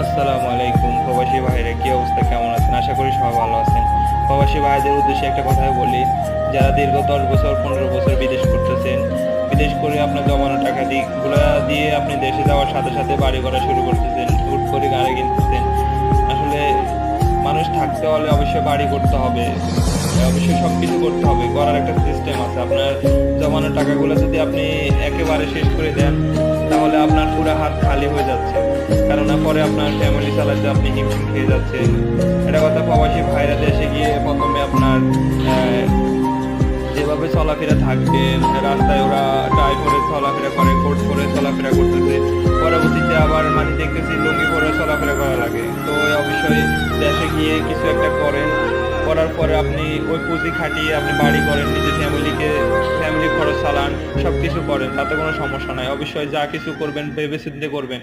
আসসালামু আলাইকুম প্রবাসী ভাইরা, কি অবস্থা, কেমন আছেন? আশা করি সবাই ভালো আছেন। প্রবাসী ভাইদের উদ্দেশ্যে একটা কথাই বলি, যারা দীর্ঘ 10 বছর 15 বছর বিদেশ করতেছেন, বিদেশ করে আপনার জমানো টাকা গুলা দিয়ে আপনি দেশে যাওয়ার সাথে সাথে বাড়ি করা শুরু করতেছেন, হুট করে গাড়ি কিনতেছেন। আসলে মানুষ থাকতে হলে অবশ্যই বাড়ি করতে হবে, অবশ্যই সবকিছু করতে হবে, করার একটা সিস্টেম আছে। আপনার জমানো টাকাগুলো যদি আপনি একেবারে শেষ করে দেন, তাহলে আপনার পুরো হাত খালি হয়ে যাচ্ছে। কারণ পরে আপনার ফ্যামিলি চালাতে আপনি হিমশিম খেয়ে যাচ্ছেন। এটা কথা, প্রবাসী ভাইরা দেশে গিয়ে প্রথমে আপনার যেভাবে চলাফেরা থাকবেন, রাস্তায় ওরা টাই পরে চলাফেরা করে, কোট পরে চলাফেরা করতেছে, পরবর্তীতে আবার মানে দেখতেছি লুঙ্গি পরে চলাফেরা করা লাগে। তো অবশ্যই দেশে গিয়ে কিছু একটা করেন, করার পরে আপনি ওই পুঁজি খাটিয়ে আপনি বাড়ি করেন, নিজের ফ্যামিলি খরচ চালান, সব কিছু করেন, তাতে কোনো সমস্যা নাই। অবশ্যই যা কিছু করবেন ভেবে চিন্তে করবেন।